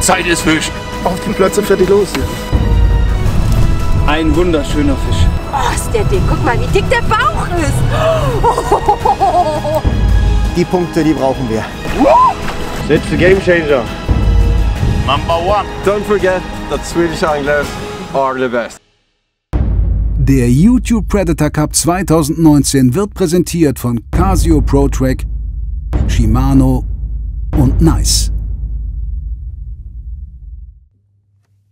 Zeit ist Fisch. Auf die Plätze, fertig, los hier. Ein wunderschöner Fisch. Oh, ist der dick. Guck mal, wie dick der Bauch ist. Die Punkte, die brauchen wir. That's the game changer. Number one. Don't forget that Swedish anglers are the best. Der YouTube Predator Cup 2019 wird präsentiert von Casio Pro Track, Shimano und Nice.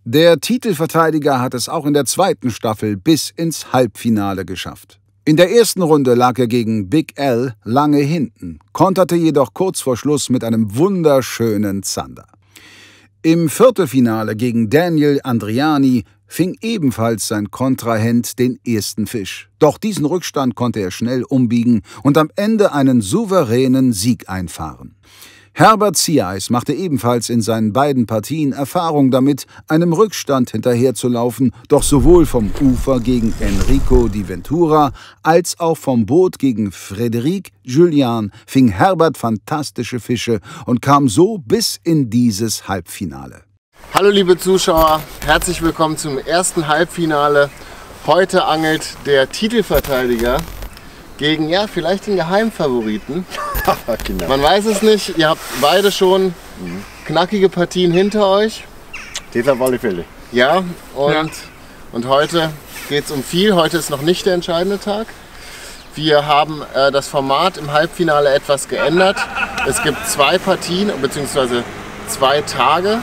Der Titelverteidiger hat es auch in der zweiten Staffel bis ins Halbfinale geschafft. In der ersten Runde lag er gegen Big L lange hinten, konterte jedoch kurz vor Schluss mit einem wunderschönen Zander. Im Viertelfinale gegen Daniel Andriani fing ebenfalls sein Kontrahent den ersten Fisch. Doch diesen Rückstand konnte er schnell umbiegen und am Ende einen souveränen Sieg einfahren. Herbert Ziereis machte ebenfalls in seinen beiden Partien Erfahrung damit, einem Rückstand hinterherzulaufen, doch sowohl vom Ufer gegen Enrico Di Ventura als auch vom Boot gegen Frédéric Julien fing Herbert fantastische Fische und kam so bis in dieses Halbfinale. Hallo liebe Zuschauer, herzlich willkommen zum ersten Halbfinale. Heute angelt der Titelverteidiger gegen, ja, vielleicht den Geheimfavoriten. Genau. Man weiß es nicht, ihr habt beide schon knackige Partien hinter euch. Das auf alle Fälle. Ja, und heute geht es um viel. Heute ist noch nicht der entscheidende Tag. Wir haben das Format im Halbfinale etwas geändert. Es gibt 2 Partien bzw. 2 Tage.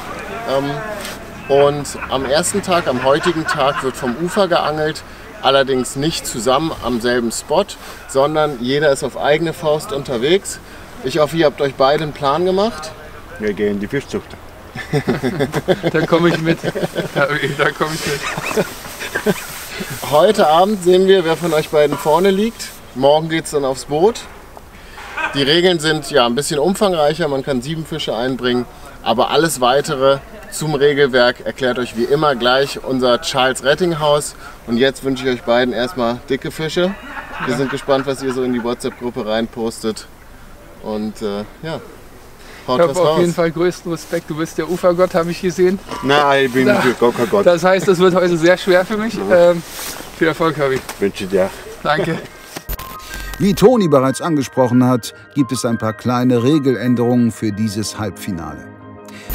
Und am ersten Tag, am heutigen Tag, wird vom Ufer geangelt. Allerdings nicht zusammen am selben Spot, sondern jeder ist auf eigene Faust unterwegs. Ich hoffe, ihr habt euch beide einen Plan gemacht. Wir gehen in die Fischzucht. Da komme ich mit. Da komme ich mit. Heute Abend sehen wir, wer von euch beiden vorne liegt. Morgen geht es dann aufs Boot. Die Regeln sind ja ein bisschen umfangreicher, man kann 7 Fische einbringen, aber alles Weitere zum Regelwerk erklärt euch wie immer gleich unser Charles Rettinghaus. Und jetzt wünsche ich euch beiden erstmal dicke Fische. Wir sind gespannt, was ihr so in die WhatsApp-Gruppe reinpostet. Und ja, haut was raus. Ich habe auf jeden Fall größten Respekt. Du bist der Ufergott, habe ich gesehen. Nein, ich bin gar kein Gott. Das heißt, das wird heute sehr schwer für mich. Viel Erfolg, Habi. Wünsche dir. Danke. Wie Toni bereits angesprochen hat, gibt es ein paar kleine Regeländerungen für dieses Halbfinale.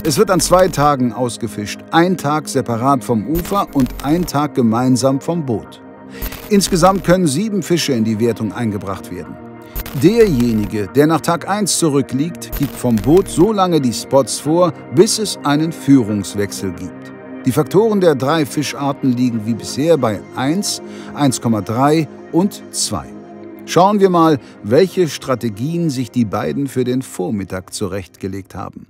Es wird an 2 Tagen ausgefischt, ein Tag separat vom Ufer und ein Tag gemeinsam vom Boot. Insgesamt können 7 Fische in die Wertung eingebracht werden. Derjenige, der nach Tag 1 zurückliegt, gibt vom Boot so lange die Spots vor, bis es einen Führungswechsel gibt. Die Faktoren der 3 Fischarten liegen wie bisher bei 1, 1,3 und 2. Schauen wir mal, welche Strategien sich die beiden für den Vormittag zurechtgelegt haben.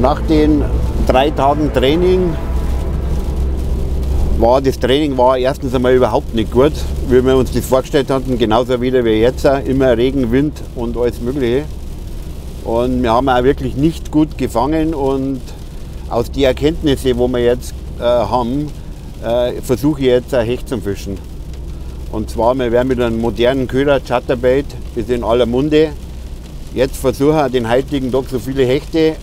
Nach den 3 Tagen Training war das Training erstens einmal überhaupt nicht gut, wie wir uns das vorgestellt hatten, genauso wieder wie jetzt, immer Regen, Wind und alles Mögliche. Und wir haben auch wirklich nicht gut gefangen und aus den Erkenntnissen, die wir jetzt haben, versuche ich jetzt ein Hecht zu fischen. Und zwar, wir werden mit einem modernen Köder, Chatterbait, ist in aller Munde. Jetzt versuche ich den heutigen Tag so viele Hechte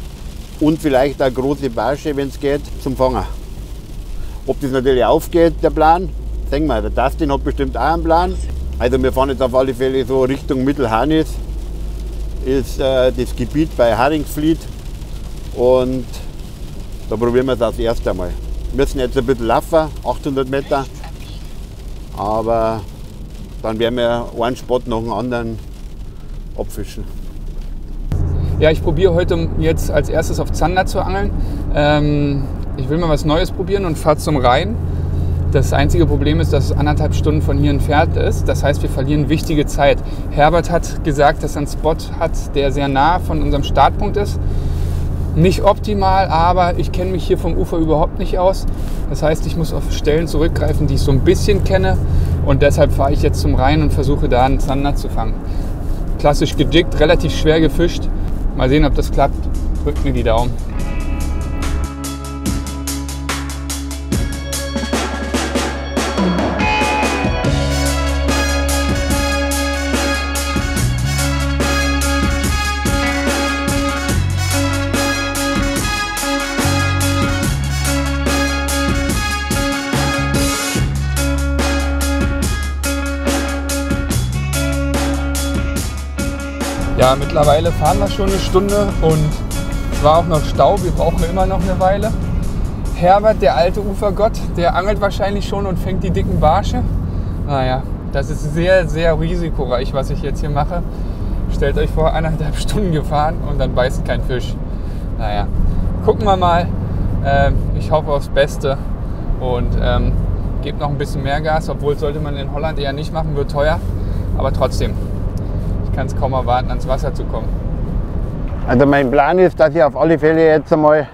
und vielleicht auch große Barsche, wenn es geht, zum Fangen. Ob das natürlich aufgeht, der Plan, sehen wir. Der Dustin hat bestimmt auch einen Plan. Also wir fahren jetzt auf alle Fälle so Richtung Mittelharnis, ist das Gebiet bei Haringsfleet und da probieren wir es das erste Mal. Wir müssen jetzt ein bisschen laufen, 800 Meter, aber dann werden wir einen Spot nach dem anderen abfischen. Ja, ich probiere heute jetzt als erstes auf Zander zu angeln. Ich will mal was Neues probieren und fahre zum Rhein. Das einzige Problem ist, dass es 1,5 Stunden von hier entfernt ist. Das heißt, wir verlieren wichtige Zeit. Herbert hat gesagt, dass er einen Spot hat, der sehr nah von unserem Startpunkt ist. Nicht optimal, aber ich kenne mich hier vom Ufer überhaupt nicht aus. Das heißt, ich muss auf Stellen zurückgreifen, die ich so ein bisschen kenne. Und deshalb fahre ich jetzt zum Rhein und versuche da einen Zander zu fangen. Klassisch gejiggt, relativ schwer gefischt. Mal sehen, ob das klappt. Drückt mir die Daumen. Ja, mittlerweile fahren wir schon eine Stunde und es war auch noch Stau. Wir brauchen immer noch eine Weile. Herbert, der alte Ufergott, der angelt wahrscheinlich schon und fängt die dicken Barsche. Naja, das ist sehr, sehr risikoreich, was ich jetzt hier mache. Stellt euch vor, 1,5 Stunden gefahren und dann beißt kein Fisch. Naja, gucken wir mal. Ich hoffe aufs Beste und gebe noch ein bisschen mehr Gas, obwohl sollte man in Holland eher nicht machen, wird teuer. Aber trotzdem. Ich kann es kaum erwarten, ans Wasser zu kommen. Also mein Plan ist, dass ich auf alle Fälle jetzt einmal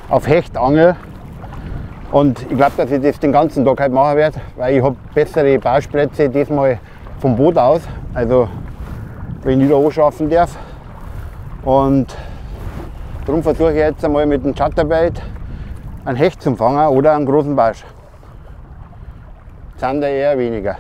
auf Hecht angel. Und ich glaube, dass ich das den ganzen Tag halt machen werde, weil ich habe bessere Barschplätze diesmal vom Boot aus. Also wenn ich da anschaffen darf. Und darum versuche ich jetzt einmal mit dem Chatterbait einen Hecht zu fangen oder einen großen Barsch. Zander eher weniger.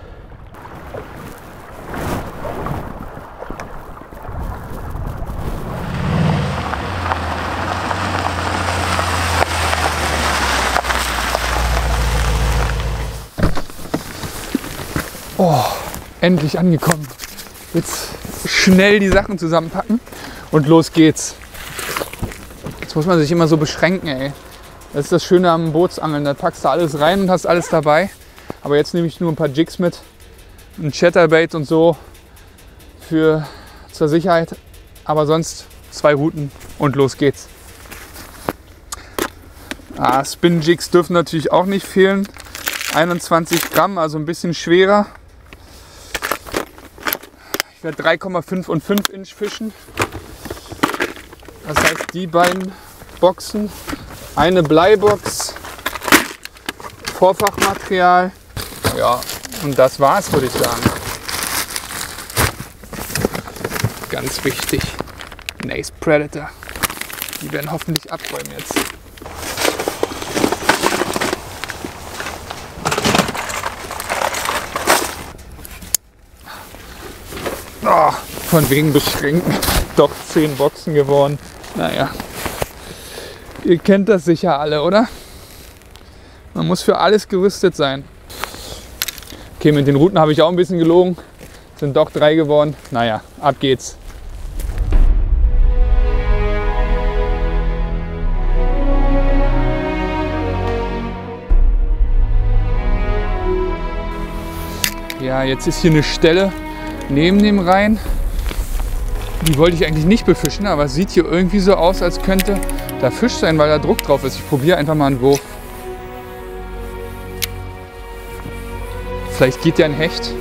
Oh, endlich angekommen. Jetzt schnell die Sachen zusammenpacken und los geht's. Jetzt muss man sich immer so beschränken, ey. Das ist das Schöne am Bootsangeln. Da packst du alles rein und hast alles dabei. Aber jetzt nehme ich nur ein paar Jigs mit, ein Chatterbait und so zur Sicherheit. Aber sonst 2 Routen und los geht's. Spin-Jigs dürfen natürlich auch nicht fehlen. 21 Gramm, also ein bisschen schwerer. Ich werde 3,5 und 5 Inch fischen. Das heißt, die beiden Boxen, eine Bleibox, Vorfachmaterial. Ja, und das war's, würde ich sagen. Ganz wichtig, Ace Predator. Die werden hoffentlich abräumen jetzt. Oh, von wegen beschränken. Doch 10 Boxen geworden. Naja, ihr kennt das sicher alle, oder? Man muss für alles gerüstet sein. Okay, mit den Routen habe ich auch ein bisschen gelogen. Sind doch 3 geworden. Naja, ab geht's. Ja, jetzt ist hier eine Stelle neben dem Rhein. Die wollte ich eigentlich nicht befischen, aber es sieht hier irgendwie so aus, als könnte da Fisch sein, weil da Druck drauf ist. Ich probiere einfach mal einen Wurf. Vielleicht geht ja ein Hecht.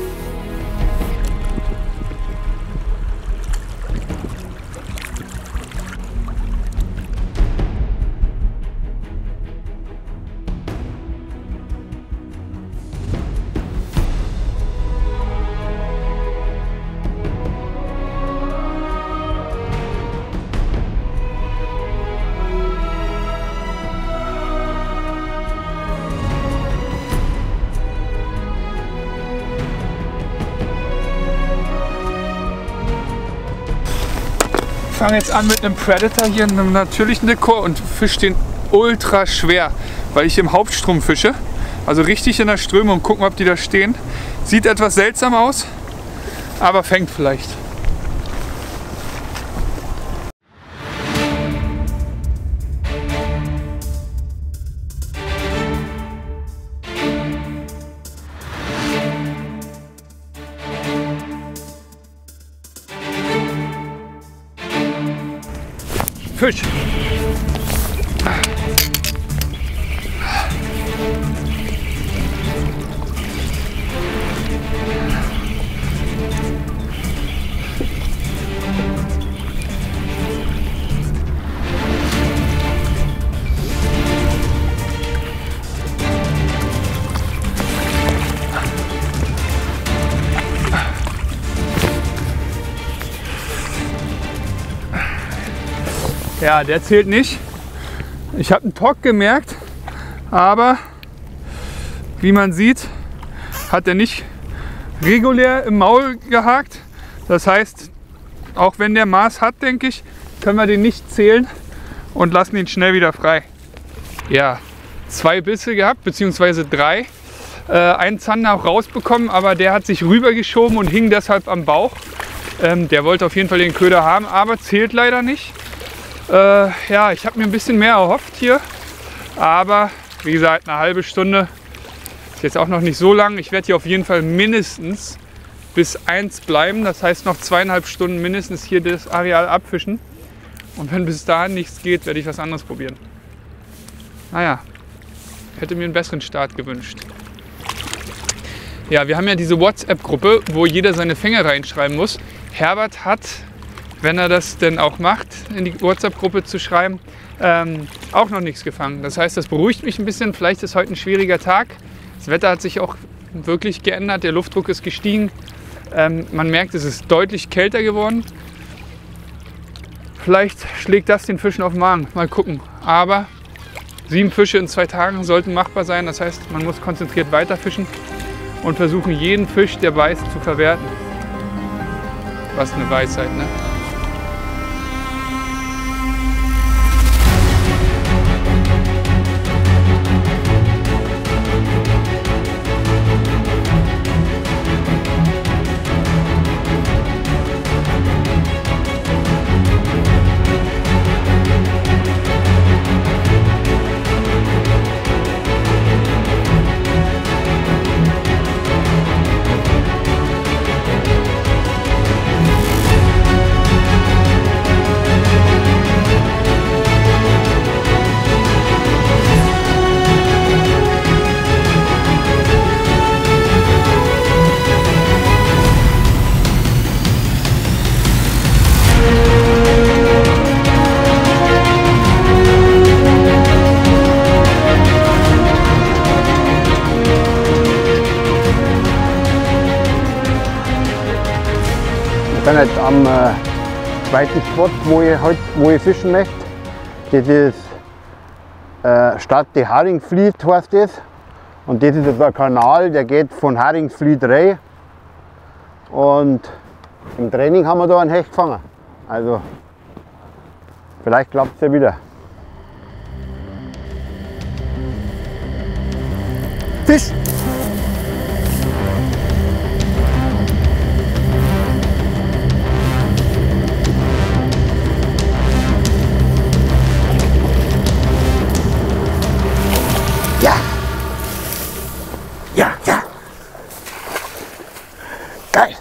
Ich fange jetzt an mit einem Predator hier, einem natürlichen Dekor und fische den ultra schwer, weil ich im Hauptstrom fische. Also richtig in der Strömung, gucken, ob die da stehen. Sieht etwas seltsam aus, aber fängt vielleicht. Fisch! Ja, der zählt nicht. Ich habe einen Tock gemerkt, aber wie man sieht, hat er nicht regulär im Maul gehakt. Das heißt, auch wenn der Maß hat, denke ich, können wir den nicht zählen und lassen ihn schnell wieder frei. Ja, 2 Bisse gehabt, beziehungsweise 3. Einen Zander auch rausbekommen, aber der hat sich rübergeschoben und hing deshalb am Bauch. Der wollte auf jeden Fall den Köder haben, aber zählt leider nicht. Ja, ich habe mir ein bisschen mehr erhofft hier, aber wie gesagt, eine halbe Stunde ist jetzt auch noch nicht so lang. Ich werde hier auf jeden Fall mindestens bis 1 bleiben, das heißt noch 2,5 Stunden mindestens hier das Areal abfischen. Und wenn bis dahin nichts geht, werde ich was anderes probieren. Naja, hätte mir einen besseren Start gewünscht. Ja, wir haben ja diese WhatsApp-Gruppe, wo jeder seine Fänge reinschreiben muss. Herbert hat, wenn er das denn auch macht, in die WhatsApp-Gruppe zu schreiben, auch noch nichts gefangen. Das heißt, das beruhigt mich ein bisschen. Vielleicht ist heute ein schwieriger Tag. Das Wetter hat sich auch wirklich geändert. Der Luftdruck ist gestiegen. Man merkt, es ist deutlich kälter geworden. Vielleicht schlägt das den Fischen auf den Magen. Mal gucken. Aber 7 Fische in 2 Tagen sollten machbar sein. Das heißt, man muss konzentriert weiterfischen und versuchen, jeden Fisch, der beißt, zu verwerten. Was eine Weisheit, ne? Ich bin jetzt am zweiten Spot, wo ich fischen möchte. Das ist Stadt die Haringvliet, heißt das. Und das ist ein Kanal, der geht von Haringvliet rein. Und im Training haben wir da einen Hecht gefangen. Also vielleicht klappt es ja wieder. Fisch! Ja, ja. Geil.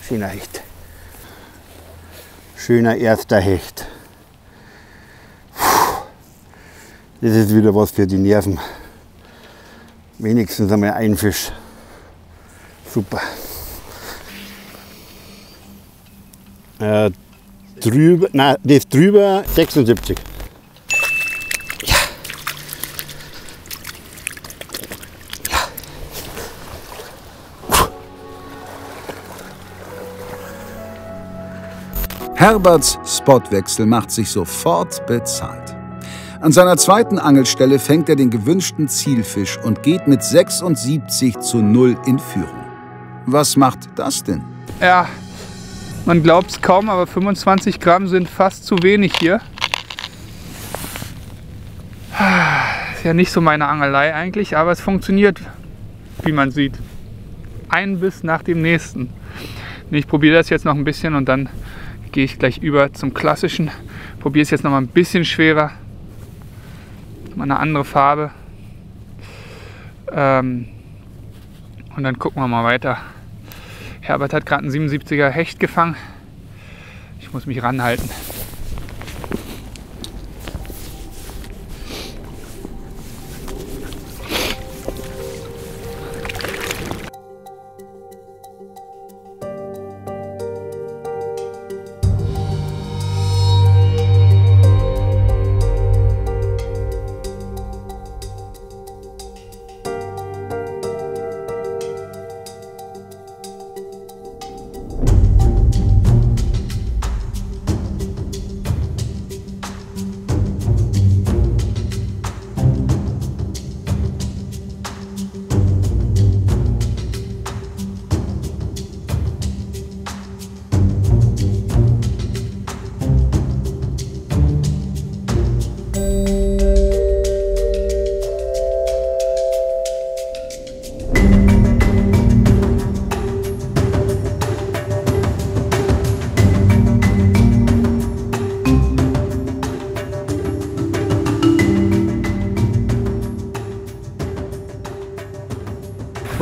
Schöner Hecht. Schöner erster Hecht. Das ist wieder was für die Nerven. Wenigstens einmal ein Fisch. Super. Drüber, nein, das drüber 76. Herberts Spotwechsel macht sich sofort bezahlt. An seiner zweiten Angelstelle fängt er den gewünschten Zielfisch und geht mit 76:0 in Führung. Was macht das denn? Ja, man glaubt es kaum, aber 25 Gramm sind fast zu wenig hier. Ist ja nicht so meine Angelei eigentlich, aber es funktioniert, wie man sieht. Ein Biss nach dem nächsten. Ich probiere das jetzt noch ein bisschen und dann gehe ich gleich über zum klassischen. Probiere es jetzt noch mal ein bisschen schwerer. Mal eine andere Farbe. Und dann gucken wir mal weiter. Herbert hat gerade einen 77er Hecht gefangen. Ich muss mich ranhalten.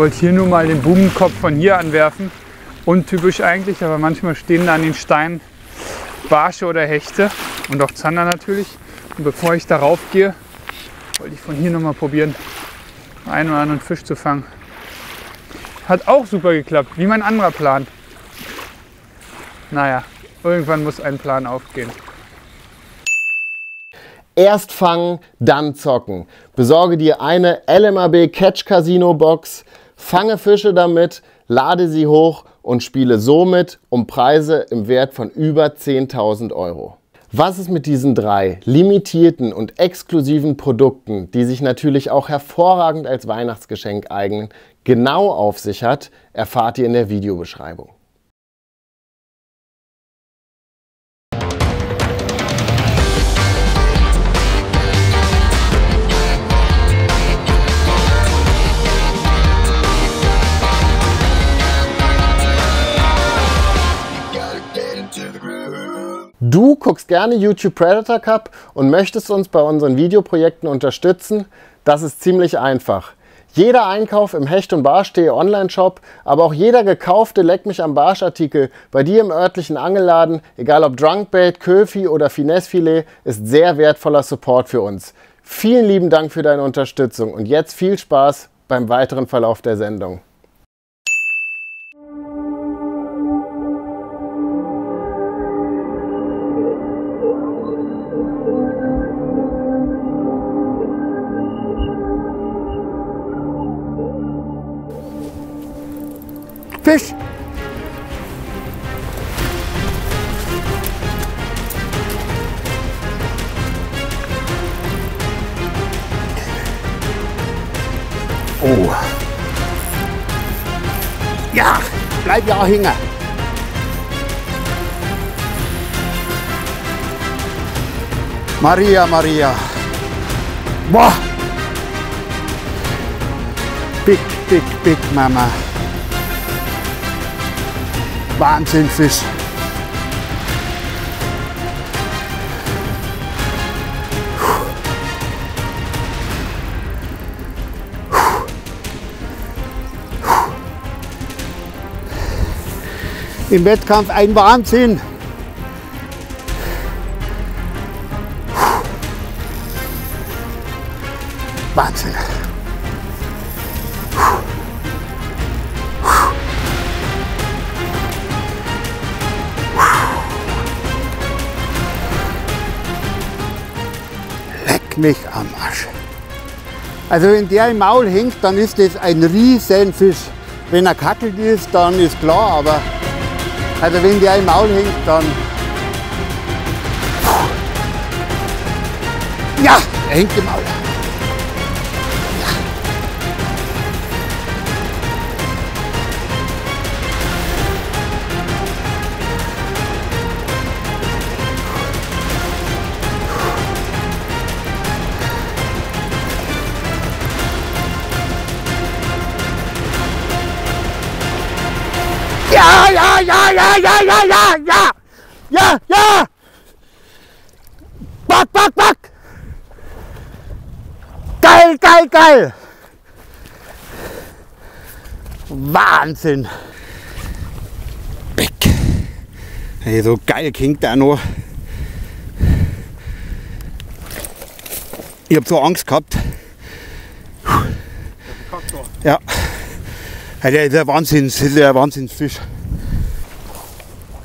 wollte hier nur mal den Bubenkopf von hier anwerfen. Untypisch eigentlich, aber manchmal stehen da an den Steinen Barsche oder Hechte und auch Zander natürlich. Und bevor ich darauf gehe, wollte ich von hier noch mal probieren, einen oder anderen Fisch zu fangen. Hat auch super geklappt, wie mein anderer Plan. Naja, irgendwann muss ein Plan aufgehen. Erst fangen, dann zocken. Besorge dir eine LMAB Catch Casino Box, fange Fische damit, lade sie hoch und spiele somit um Preise im Wert von über 10.000 Euro. Was es mit diesen 3 limitierten und exklusiven Produkten, die sich natürlich auch hervorragend als Weihnachtsgeschenk eignen, genau auf sich hat, erfahrt ihr in der Videobeschreibung. Du guckst gerne YouTube Predator Cup und möchtest uns bei unseren Videoprojekten unterstützen? Das ist ziemlich einfach. Jeder Einkauf im Hecht- und Barsch.de Online-Shop, aber auch jeder gekaufte Leck mich am Barsch-Artikel bei dir im örtlichen Angelladen, egal ob Drunkbait, Köfi oder Finessefilet, ist sehr wertvoller Support für uns. Vielen lieben Dank für deine Unterstützung und jetzt viel Spaß beim weiteren Verlauf der Sendung. Fisch! Oh! Ja! Bleib ja hängen! Maria, Maria! Boah! Big, big, big Mama! Wahnsinnfisch. Im Wettkampf ein Wahnsinn. Wahnsinn. Mich am Arsch. Also wenn der im Maul hängt, dann ist das ein Riesenfisch. Wenn er kackelt ist, dann ist klar, aber also wenn der im Maul hängt, dann... Ja, er hängt im Maul. Ja, ja, ja, ja, ja, ja, ja, ja, ja, ja. Back, back, back. Geil, geil, geil. Wahnsinn. Beck. Hey, so geil klingt der noch. Ich hab so Angst gehabt. Ja. Der ist ein Wahnsinnsfisch.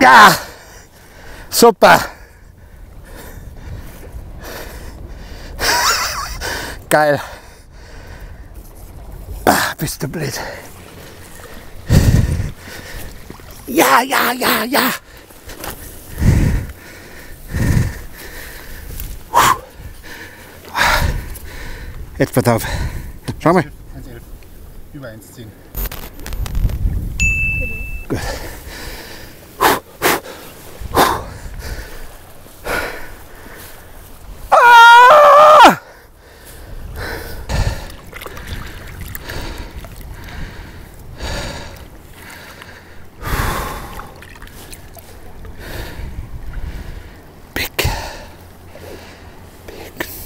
Ja, super. Geil. Bist du blöd. Ja, ja, ja, ja. Jetzt pass auf. Schau mal. 1,11. Über 1,10. Gut. Ah! Big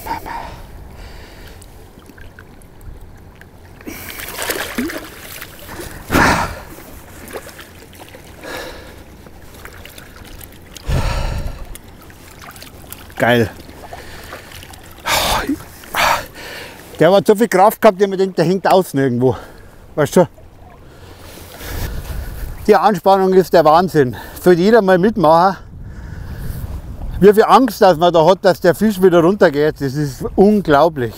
Mama. 1,11. Geil. Der hat so viel Kraft gehabt, dass man denkt, der hängt außen irgendwo. Weißt du? Die Anspannung ist der Wahnsinn. Sollte jeder mal mitmachen. Wie viel Angst dass man da hat, dass der Fisch wieder runtergeht, das ist unglaublich.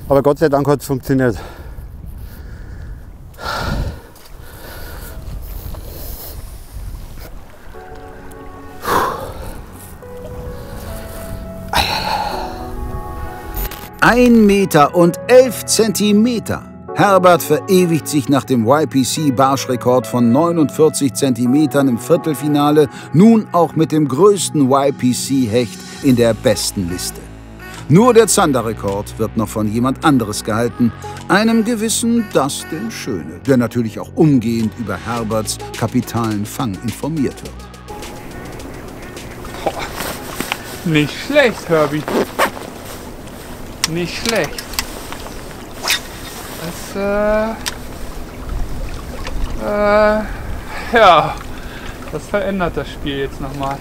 Aber Gott sei Dank hat es funktioniert. Ein Meter und 11 Zentimeter. Herbert verewigt sich nach dem YPC-Barschrekord von 49 Zentimetern im Viertelfinale nun auch mit dem größten YPC-Hecht in der besten Liste. Nur der Zander-Rekord wird noch von jemand anderes gehalten, einem gewissen Dustin Schöne, der natürlich auch umgehend über Herberts kapitalen Fang informiert wird. Nicht schlecht, Herbie. Nicht schlecht. Ja, das verändert das Spiel jetzt nochmal.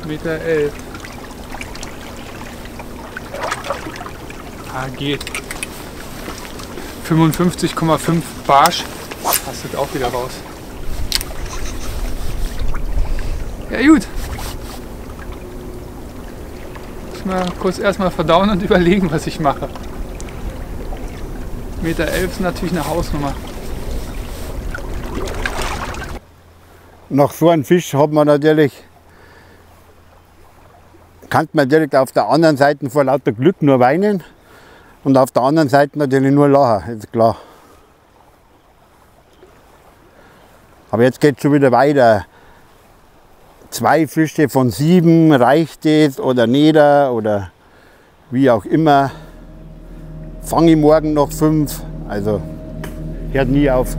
Meter 11. Ah, geht. 55,5 Barsch. Passt auch wieder raus. Ja gut. Mal kurz erstmal verdauen und überlegen, was ich mache. Meter 11 ist natürlich eine Hausnummer. Nach so einem Fisch hat man natürlich, kann man direkt auf der anderen Seite vor lauter Glück nur weinen und auf der anderen Seite natürlich nur lachen, ist klar. Aber jetzt geht es schon wieder weiter. 2 Fische von 7, reicht es oder nicht oder wie auch immer. Fange ich morgen noch 5, also hört nie auf.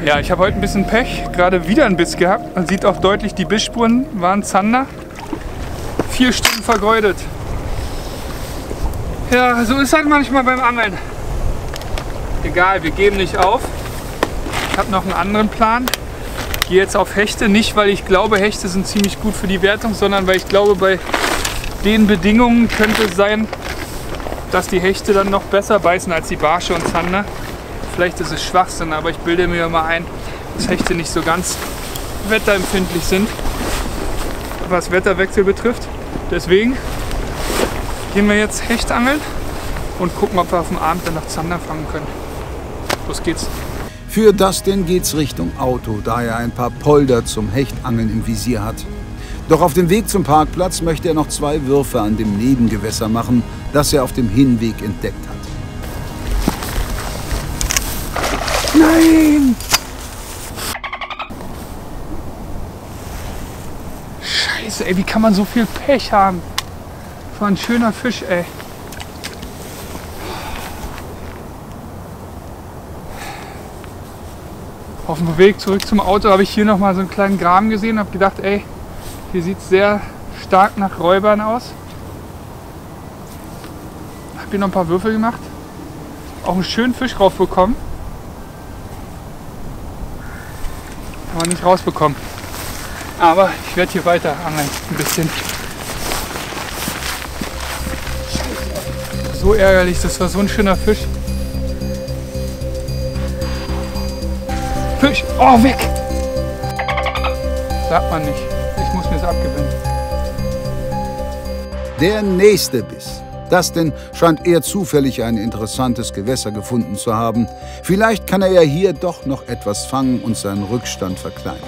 Ja, ich habe heute ein bisschen Pech, gerade wieder einen Biss gehabt. Man sieht auch deutlich, die Bissspuren waren Zander. 4 Stunden vergeudet. Ja, so ist halt manchmal beim Angeln. Egal, wir geben nicht auf. Ich habe noch einen anderen Plan. Ich gehe jetzt auf Hechte, nicht weil ich glaube, Hechte sind ziemlich gut für die Wertung, sondern weil ich glaube, bei den Bedingungen könnte es sein, dass die Hechte dann noch besser beißen als die Barsche und Zander. Vielleicht ist es Schwachsinn, aber ich bilde mir mal ein, dass Hechte nicht so ganz wetterempfindlich sind, was Wetterwechsel betrifft. Deswegen gehen wir jetzt Hecht angeln und gucken, ob wir auf dem Abend dann noch Zander fangen können. Los geht's. Für Dustin geht's Richtung Auto, da er ein paar Polder zum Hechtangeln im Visier hat. Doch auf dem Weg zum Parkplatz möchte er noch 2 Würfe an dem Nebengewässer machen, das er auf dem Hinweg entdeckt hat. Nein! Scheiße, ey, wie kann man so viel Pech haben? Das war ein schöner Fisch, ey. Auf dem Weg zurück zum Auto habe ich hier noch mal so einen kleinen Graben gesehen und habe gedacht, ey, hier sieht es sehr stark nach Räubern aus. Habe hier noch ein paar Würfel gemacht. Auch einen schönen Fisch raufbekommen. Aber nicht rausbekommen. Aber ich werde hier weiter angeln, ein bisschen. So ärgerlich, das war so ein schöner Fisch. Fisch, oh, weg! Sagt man nicht, ich muss mir es abgewöhnen. Der nächste Biss. Dustin scheint eher zufällig ein interessantes Gewässer gefunden zu haben. Vielleicht kann er ja hier doch noch etwas fangen und seinen Rückstand verkleinern.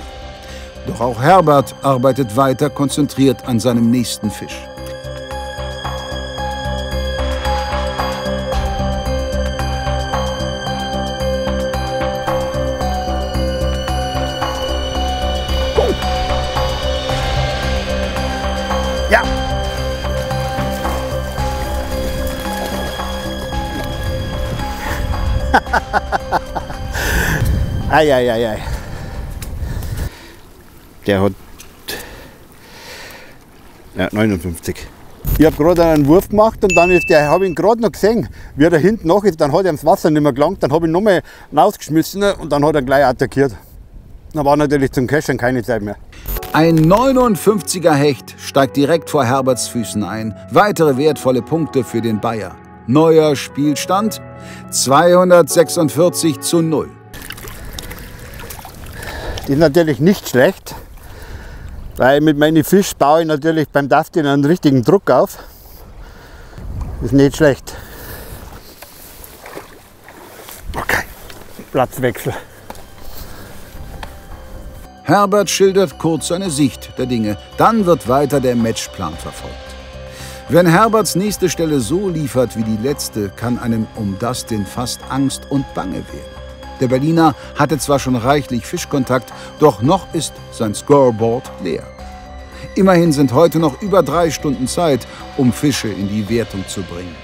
Doch auch Herbert arbeitet weiter konzentriert an seinem nächsten Fisch. Ja. Ei. Der hat 59. Ich habe gerade einen Wurf gemacht und dann habe ich ihn gerade noch gesehen, wie er da hinten nach ist. Dann hat er ins Wasser nicht mehr gelangt, dann habe ich ihn nochmal rausgeschmissen und dann hat er gleich attackiert. Dann war natürlich zum Cashen keine Zeit mehr. Ein 59er Hecht steigt direkt vor Herberts Füßen ein. Weitere wertvolle Punkte für den Bayer. Neuer Spielstand 246:0. Das ist natürlich nicht schlecht, weil mit meinen Fisch baue ich natürlich beim Dustin einen richtigen Druck auf. Ist nicht schlecht. Okay, Platzwechsel. Herbert schildert kurz seine Sicht der Dinge. Dann wird weiter der Matchplan verfolgt. Wenn Herberts nächste Stelle so liefert wie die letzte, kann einem um Dustin fast Angst und Bange werden. Der Berliner hatte zwar schon reichlich Fischkontakt, doch noch ist sein Scoreboard leer. Immerhin sind heute noch über 3 Stunden Zeit, um Fische in die Wertung zu bringen.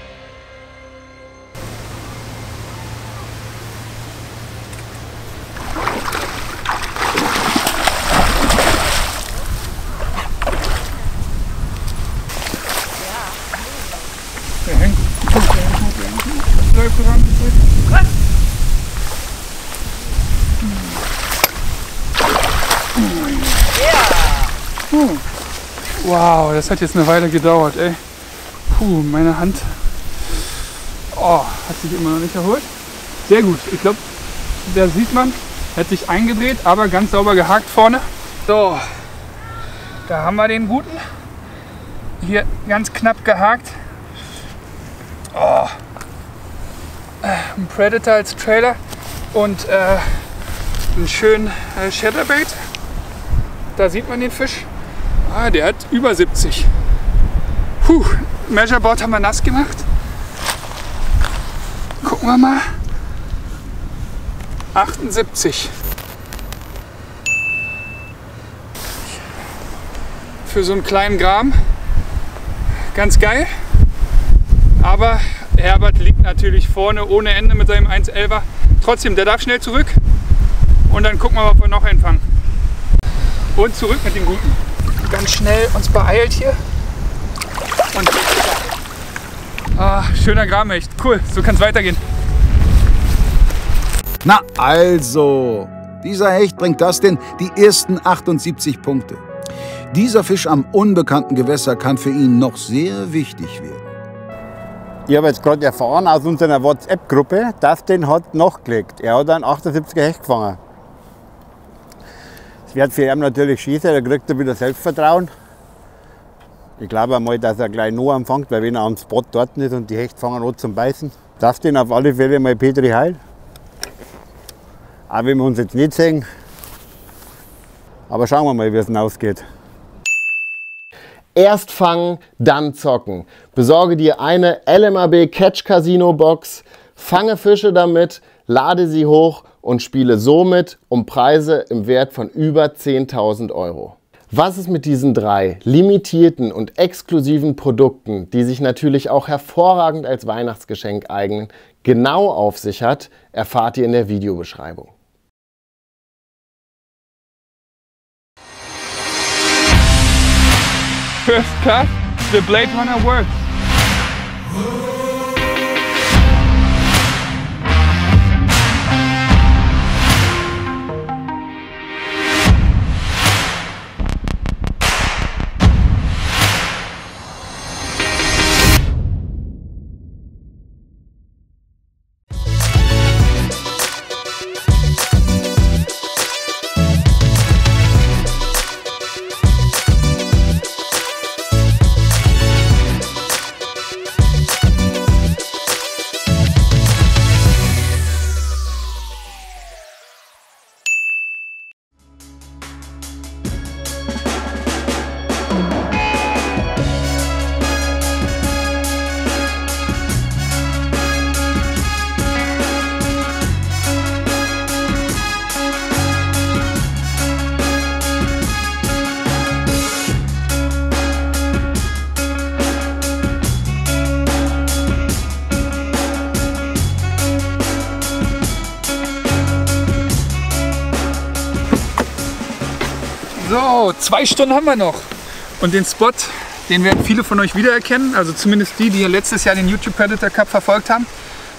Wow, das hat jetzt eine Weile gedauert, ey. Puh, meine Hand hat sich immer noch nicht erholt. Sehr gut, ich glaube, da sieht man, hat sich eingedreht, aber ganz sauber gehakt vorne. So, da haben wir den guten. Hier ganz knapp gehakt. Ein Predator als Trailer und einen schönen Chatterbait. Da sieht man den Fisch. Der hat über 70. Measureboard haben wir nass gemacht. Gucken wir mal. 78. Für so einen kleinen Gram. Ganz geil. Aber Herbert liegt natürlich vorne ohne Ende mit seinem 1,11er. Trotzdem, der darf schnell zurück. Und dann gucken wir, ob wir noch einen fangen. Und zurück mit dem Guten. Ganz schnell uns beeilt hier. Und schöner Gramhecht. Cool, so kann es weitergehen. Na also, dieser Hecht bringt Dustin die ersten 78 Punkte. Dieser Fisch am unbekannten Gewässer kann für ihn noch sehr wichtig werden. Ich habe jetzt gerade erfahren aus unserer WhatsApp-Gruppe, Dustin hat nachgelegt. Er hat einen 78er Hecht gefangen. Das wird für ihn natürlich schießen, da kriegt er wieder Selbstvertrauen. Ich glaube einmal, dass er gleich noch anfängt, weil wenn er am Spot dort ist und die Hecht fangen an zum Beißen. Dustin auf alle Fälle mal Petri Heil. Auch wenn wir uns jetzt nicht sehen. Aber schauen wir mal, wie es ausgeht. Erst fangen, dann zocken. Besorge dir eine LMAB Catch Casino Box, fange Fische damit, lade sie hoch und spiele somit um Preise im Wert von über 10.000 Euro. Was es mit diesen 3 limitierten und exklusiven Produkten, die sich natürlich auch hervorragend als Weihnachtsgeschenk eignen, genau auf sich hat, erfahrt ihr in der Videobeschreibung. First class, the Blade Runner works. So, 2 Stunden haben wir noch. Und den Spot, den werden viele von euch wiedererkennen. Also zumindest die, die letztes Jahr den YouTube Predator Cup verfolgt haben.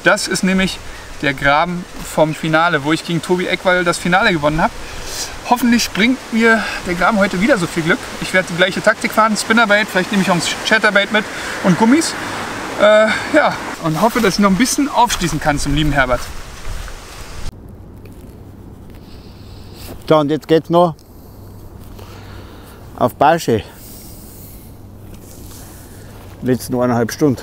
Das ist nämlich der Graben vom Finale, wo ich gegen Tobi Eckwall das Finale gewonnen habe. Hoffentlich bringt mir der Graben heute wieder so viel Glück. Ich werde die gleiche Taktik fahren, Spinnerbait, vielleicht nehme ich auch ein Chatterbait mit und Gummis. Ja, und hoffe, dass ich noch ein bisschen aufschließen kann zum lieben Herbert. So, und jetzt geht's noch auf Barsche. Letzten 1,5 Stunden.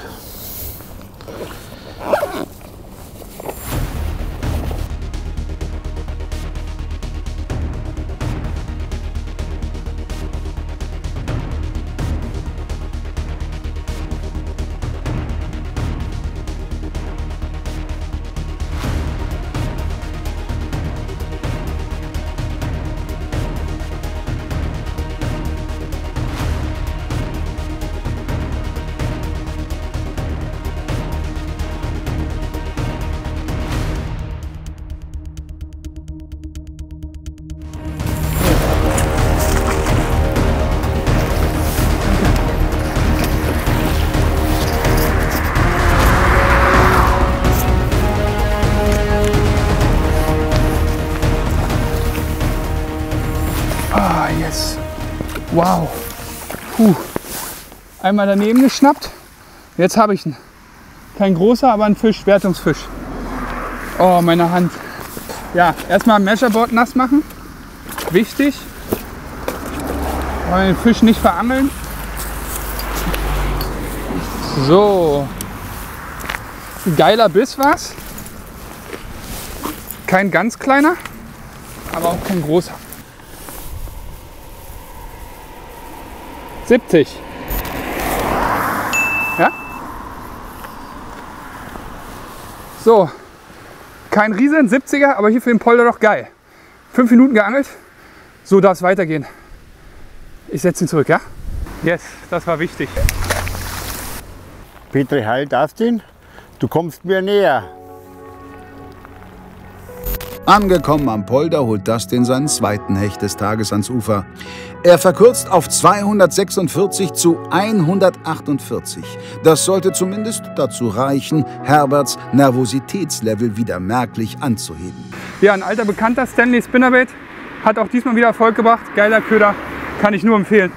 Wow. Puh. Einmal daneben geschnappt. Jetzt habe ich ihn. Kein großer, aber ein Fisch, Wertungsfisch. Oh, meine Hand. Ja, erstmal Measureboard nass machen. Wichtig. Den Fisch nicht verangeln. So. Ein geiler Biss war's. Kein ganz kleiner, aber auch kein großer. 70. Ja? So. Kein Riesen, 70er, aber hier für den Polder doch geil. 5 Minuten geangelt. So darf es weitergehen. Ich setze ihn zurück, ja? Yes, das war wichtig. Petri, halt, Dustin, du kommst mir näher. Angekommen am Polder holt Dustin seinen zweiten Hecht des Tages ans Ufer. Er verkürzt auf 246 zu 148. Das sollte zumindest dazu reichen, Herberts Nervositätslevel wieder merklich anzuheben. Ja, ein alter Bekannter, Stanley Spinnerbait, hat auch diesmal wieder Erfolg gebracht. Geiler Köder, kann ich nur empfehlen.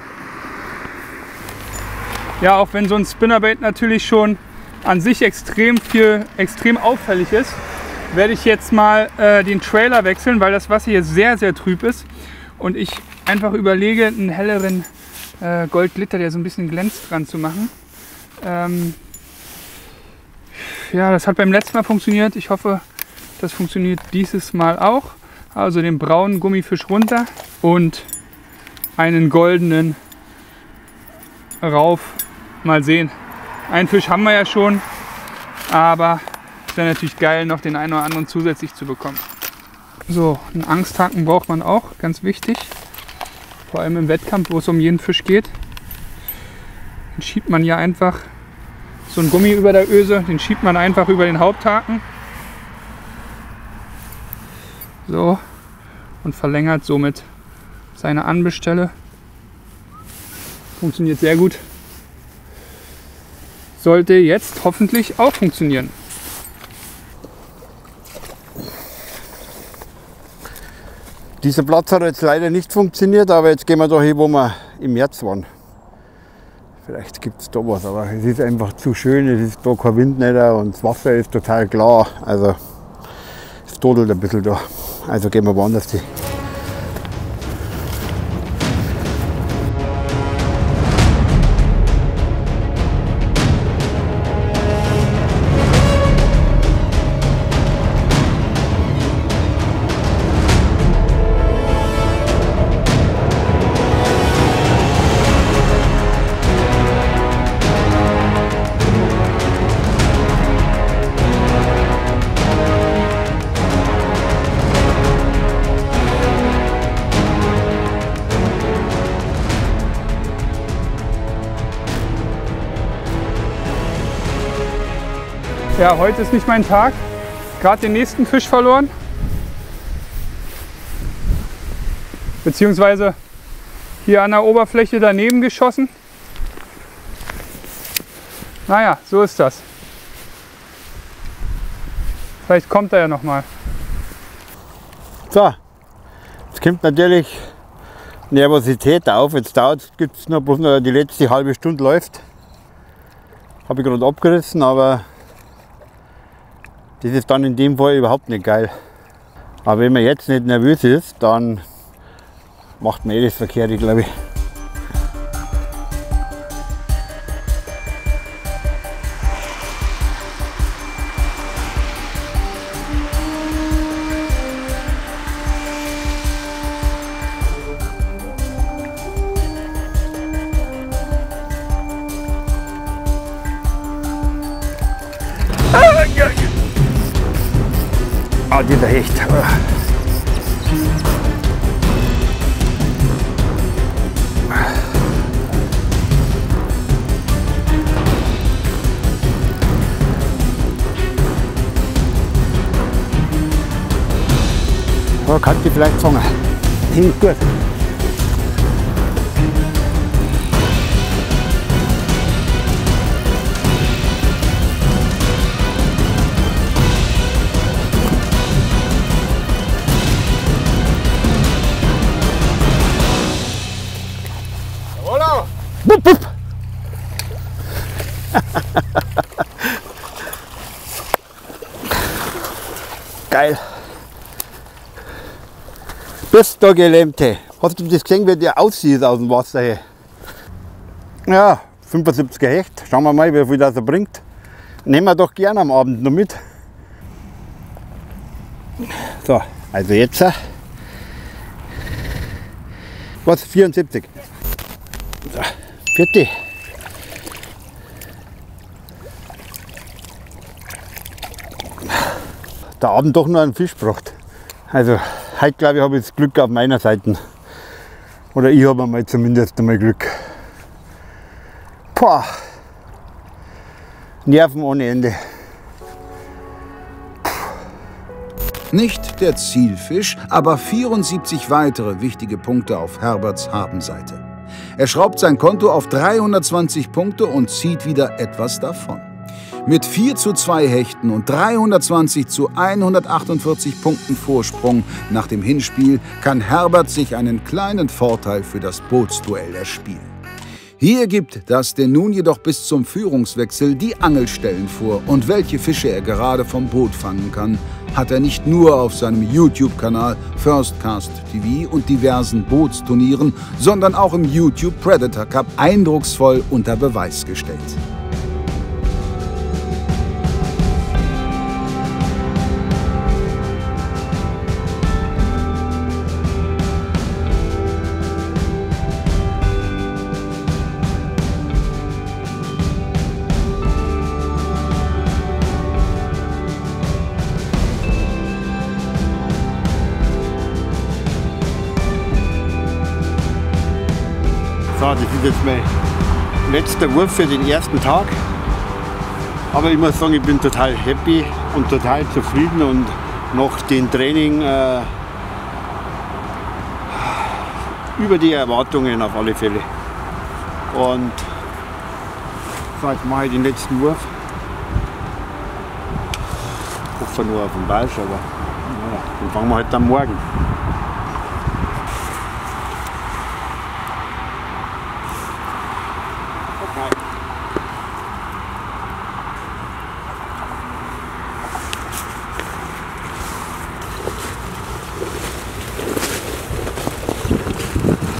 Ja, auch wenn so ein Spinnerbait natürlich schon an sich extrem auffällig ist, werde ich jetzt mal den Trailer wechseln, weil das Wasser hier sehr, sehr trüb ist und ich einfach überlege, einen helleren Goldglitter, der so ein bisschen glänzt, dran zu machen. Ja, das hat beim letzten Mal funktioniert. Ich hoffe, das funktioniert dieses Mal auch. Also den braunen Gummifisch runter und einen goldenen rauf. Mal sehen. Einen Fisch haben wir ja schon, aber es wäre natürlich geil, noch den einen oder anderen zusätzlich zu bekommen. So, einen Angsthaken braucht man auch, ganz wichtig. Vor allem im Wettkampf, wo es um jeden Fisch geht. Dann schiebt man hier einfach so einen Gummi über der Öse, den schiebt man einfach über den Haupthaken. So, und verlängert somit seine Anbestelle. Funktioniert sehr gut. Sollte jetzt hoffentlich auch funktionieren. Dieser Platz hat jetzt leider nicht funktioniert, aber jetzt gehen wir da hin, wo wir im März waren. Vielleicht gibt es da was, aber es ist einfach zu schön, es ist da kein Wind nicht und das Wasser ist total klar. Also es todelt ein bisschen da. Also gehen wir woanders hin. Ja, heute ist nicht mein Tag. Gerade den nächsten Fisch verloren. Beziehungsweise hier an der Oberfläche daneben geschossen. Naja, so ist das. Vielleicht kommt er ja noch mal. So, jetzt kommt natürlich Nervosität auf. Jetzt gibt es noch bloß noch die letzte halbe Stunde läuft. Habe ich gerade abgerissen, aber das ist dann in dem Fall überhaupt nicht geil. Aber wenn man jetzt nicht nervös ist, dann macht man das Verkehrte, glaube ich. Ah, dieser Hecht. So, kann die vielleicht fangen. Gut. Bup, bup. Geil. Bist du Gelähmte. Hast du das gesehen, wie der aussieht aus dem Wasser her? Ja, 75er Hecht. Schauen wir mal, wie viel das er bringt. Nehmen wir doch gerne am Abend noch mit. So, also jetzt. Was? 74. So. 40. Der Abend doch nur einen Fisch gebracht. Also heute glaube ich habe ich das Glück auf meiner Seite. Oder ich habe einmal zumindest einmal Glück. Boah. Nerven ohne Ende. Nicht der Zielfisch, aber 74 weitere wichtige Punkte auf Herberts Habenseite. Er schraubt sein Konto auf 320 Punkte und zieht wieder etwas davon. Mit 4:2 Hechten und 320 zu 148 Punkten Vorsprung nach dem Hinspiel kann Herbert sich einen kleinen Vorteil für das Bootsduell erspielen. Hier gibt Dustin nun jedoch bis zum Führungswechsel die Angelstellen vor und welche Fische er gerade vom Boot fangen kann, hat er nicht nur auf seinem YouTube-Kanal First Cast TV und diversen Bootsturnieren, sondern auch im YouTube Predator Cup eindrucksvoll unter Beweis gestellt. So, das ist jetzt mein letzter Wurf für den ersten Tag. Aber ich muss sagen, ich bin total happy und total zufrieden und nach dem Training über die Erwartungen auf alle Fälle. Und so, jetzt mache ich den letzten Wurf. Ich hoffe nur auf den Barsch, aber ja, den fangen wir halt am Morgen.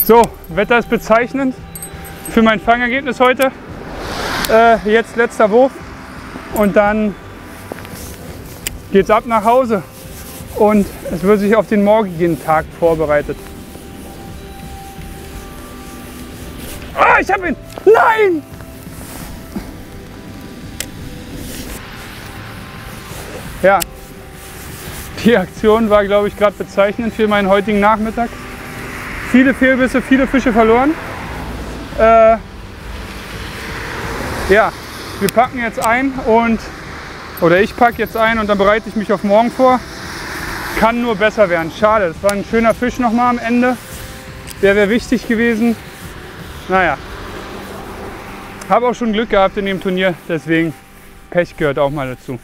So, Wetter ist bezeichnend für mein Fangergebnis heute. Jetzt letzter Wurf und dann geht's ab nach Hause und es wird sich auf den morgigen Tag vorbereitet. Ah, ich hab ihn! Nein! Ja, die Aktion war, glaube ich, gerade bezeichnend für meinen heutigen Nachmittag. Viele Fehlbisse, viele Fische verloren. Ja, wir packen jetzt ein oder ich packe jetzt ein und dann bereite ich mich auf morgen vor. Kann nur besser werden. Schade, das war ein schöner Fisch nochmal am Ende. Der wäre wichtig gewesen. Naja. Habe auch schon Glück gehabt in dem Turnier, deswegen Pech gehört auch mal dazu.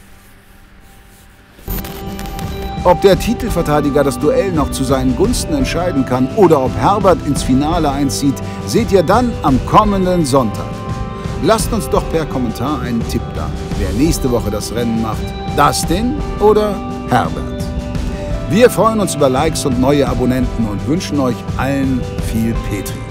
Ob der Titelverteidiger das Duell noch zu seinen Gunsten entscheiden kann oder ob Herbert ins Finale einzieht, seht ihr dann am kommenden Sonntag. Lasst uns doch per Kommentar einen Tipp da, wer nächste Woche das Rennen macht. Dustin oder Herbert? Wir freuen uns über Likes und neue Abonnenten und wünschen euch allen viel Petri.